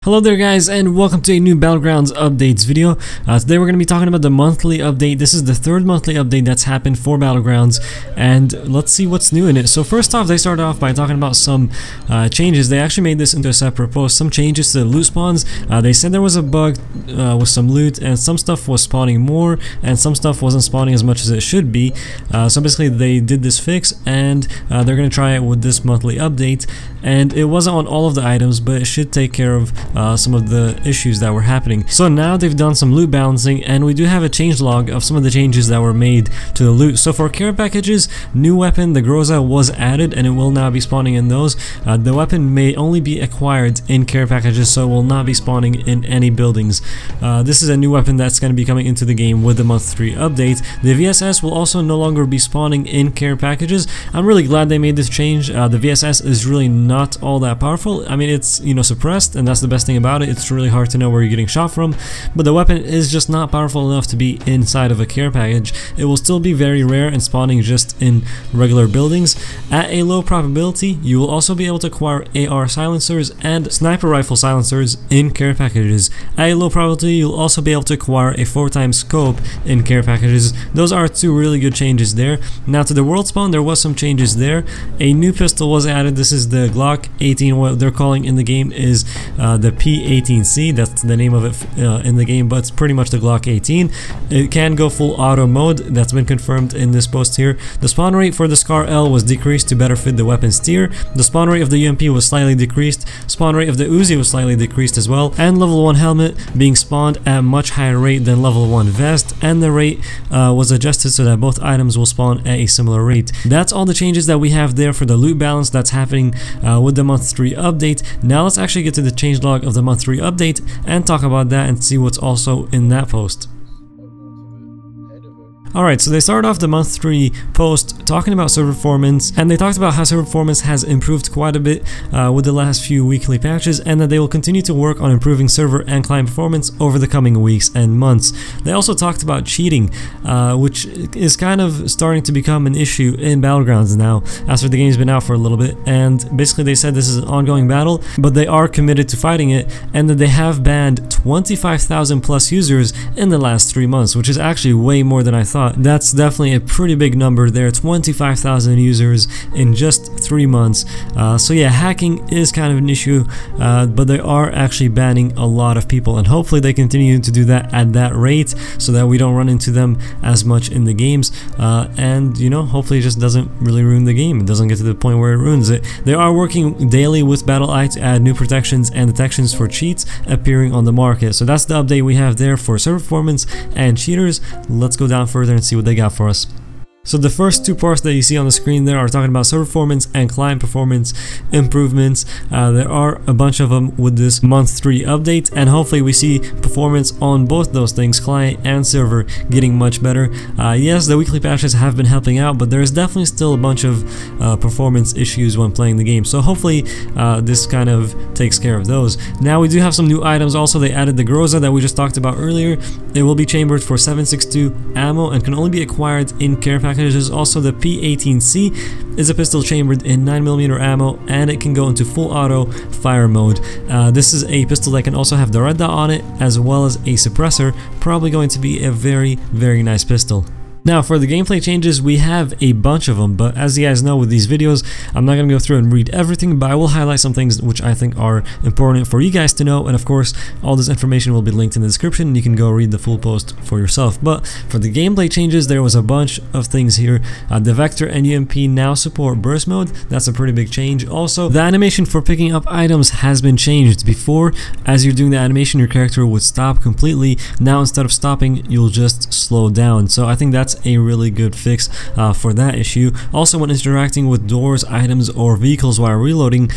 Hello there guys, and welcome to a new Battlegrounds updates video. Today we're going to be talking about the monthly update. This is the third monthly update that's happened for Battlegrounds, and let's see what's new in it. So first off, they started off by talking about some changes. They actually made this into a separate post. Some changes to the loot spawns. They said there was a bug with some loot, and some stuff was spawning more, and some stuff wasn't spawning as much as it should be. So basically they did this fix, and they're going to try it with this monthly update. And it wasn't on all of the items, but it should take care of some of the issues that were happening. So now they've done some loot balancing, and we do have a change log of some of the changes that were made to the loot. So for care packages, new weapon, the Groza, was added, and it will now be spawning in those. The weapon may only be acquired in care packages, so it will not be spawning in any buildings. This is a new weapon that's going to be coming into the game with the month 3 update. The VSS will also no longer be spawning in care packages. I'm really glad they made this change. The VSS is really not all that powerful. I mean, it's, suppressed, and that's the best thing about it. It's really hard to know where you're getting shot from, but the weapon is just not powerful enough to be inside of a care package. It will still be very rare and spawning just in regular buildings. At a low probability, you will also be able to acquire AR silencers and sniper rifle silencers in care packages. At a low probability, you'll also be able to acquire a 4x scope in care packages. Those are two really good changes there. Now to the world spawn, there was some changes there. A new pistol was added. This is the Glock 18. What they're calling in the game is the P18C. That's the name of it in the game, but it's pretty much the Glock 18. It can go full auto mode. That's been confirmed in this post here. The spawn rate for the Scar L was decreased to better fit the weapon's tier. The spawn rate of the UMP was slightly decreased. Spawn rate of the Uzi was slightly decreased as well. And level 1 helmet being spawned at a much higher rate than level 1 vest, and the rate was adjusted so that both items will spawn at a similar rate. That's all the changes that we have there for the loot balance that's happening with the month 3 update. Now let's actually get to the changelog of the month 3 update and talk about that and see what's also in that post. Alright, so they started off the month 3 post talking about server performance, and they talked about how server performance has improved quite a bit with the last few weekly patches, and that they will continue to work on improving server and client performance over the coming weeks and months. They also talked about cheating, which is kind of starting to become an issue in Battlegrounds now after the game's been out for a little bit, and basically they said this is an ongoing battle, but they are committed to fighting it, and that they have banned 25,000 plus users in the last 3 months, which is actually way more than I thought. That's definitely a pretty big number there, 25,000 users in just 3 months. So yeah, hacking is kind of an issue, but they are actually banning a lot of people, and hopefully they continue to do that at that rate so that we don't run into them as much in the games, and hopefully it just doesn't really ruin the game. It doesn't get to the point where it ruins it. They are working daily with BattleEye to add new protections and detections for cheats appearing on the market. So that's the update we have there for server performance and cheaters. Let's go down further and see what they got for us. So the first 2 parts that you see on the screen there are talking about server performance and client performance improvements. There are a bunch of them with this month 3 update, and hopefully we see performance on both those things, client and server, getting much better. Yes, the weekly patches have been helping out, but there's definitely still a bunch of performance issues when playing the game. So hopefully this kind of takes care of those. Now we do have some new items also. They added the Groza that we just talked about earlier. It will be chambered for 7.62 ammo and can only be acquired in care packages. Also, the P18C is a pistol chambered in 9mm ammo, and it can go into full auto fire mode. This is a pistol that can also have the red dot on it, as well as a suppressor. Probably going to be a very, very nice pistol. Now for the gameplay changes, we have a bunch of them, but as you guys know with these videos, I'm not going to go through and read everything, but I will highlight some things which I think are important for you guys to know, and of course all this information will be linked in the description and you can go read the full post for yourself. But for the gameplay changes, there was a bunch of things here. The Vector and UMP now support burst mode. That's a pretty big change. Also, the animation for picking up items has been changed. Before, as you're doing the animation, your character would stop completely. Now instead of stopping, you'll just slow down. So I think that's a really good fix for that issue. Also, when interacting with doors, items, or vehicles while reloading,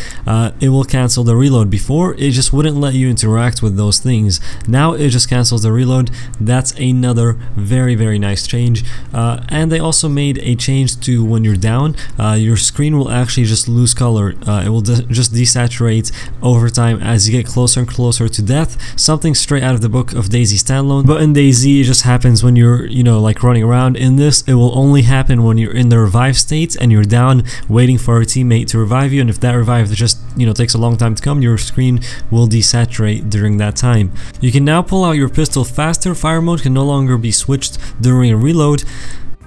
it will cancel the reload. Before, it just wouldn't let you interact with those things. Now it just cancels the reload. That's another very, very nice change. And they also made a change to when you're down, your screen will actually just lose color. It will just desaturate over time as you get closer and closer to death. Something straight out of the book of DayZ standalone. But in DayZ, it just happens when you're, like running around. found in this, it will only happen when you're in the revive state and you're down waiting for a teammate to revive you, and if that revive just takes a long time to come, your screen will desaturate during that time. You can now pull out your pistol faster. Fire mode can no longer be switched during a reload.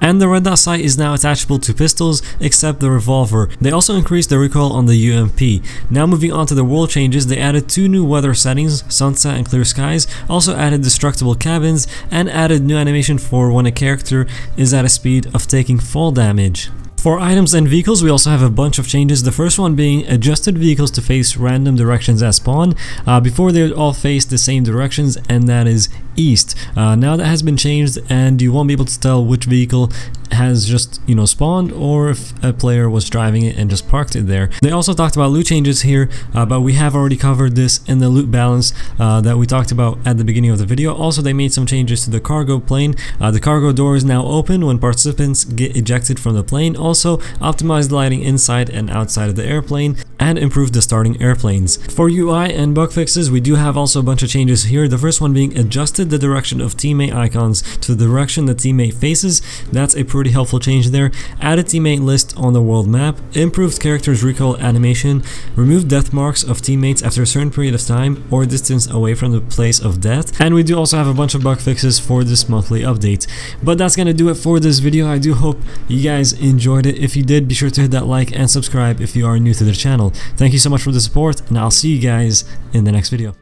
And the red dot sight is now attachable to pistols, except the revolver. They also increased the recoil on the UMP. Now moving on to the world changes, they added 2 new weather settings, sunset and clear skies, also added destructible cabins, and added new animation for when a character is at a speed of taking fall damage. For items and vehicles, we also have a bunch of changes. The first one being adjusted vehicles to face random directions at spawn. Before they would all face the same directions, and that is east. Now that has been changed, and you won't be able to tell which vehicle has just spawned or if a player was driving it and just parked it there. They also talked about loot changes here, but we have already covered this in the loot balance that we talked about at the beginning of the video. Also, they made some changes to the cargo plane. The cargo door is now open when participants get ejected from the plane. Also optimized the lighting inside and outside of the airplane, and improved the starting airplanes. For UI and bug fixes, we do have also a bunch of changes here. The first one being adjusted the direction of teammate icons to the direction the teammate faces. That's a pretty helpful change there. Added teammate list on the world map, improved characters recoil animation, removed death marks of teammates after a certain period of time or distance away from the place of death, and we do also have a bunch of bug fixes for this monthly update. But that's gonna do it for this video. I do hope you guys enjoyed it. If you did, be sure to hit that like and subscribe if you are new to the channel. Thank you so much for the support, and I'll see you guys in the next video.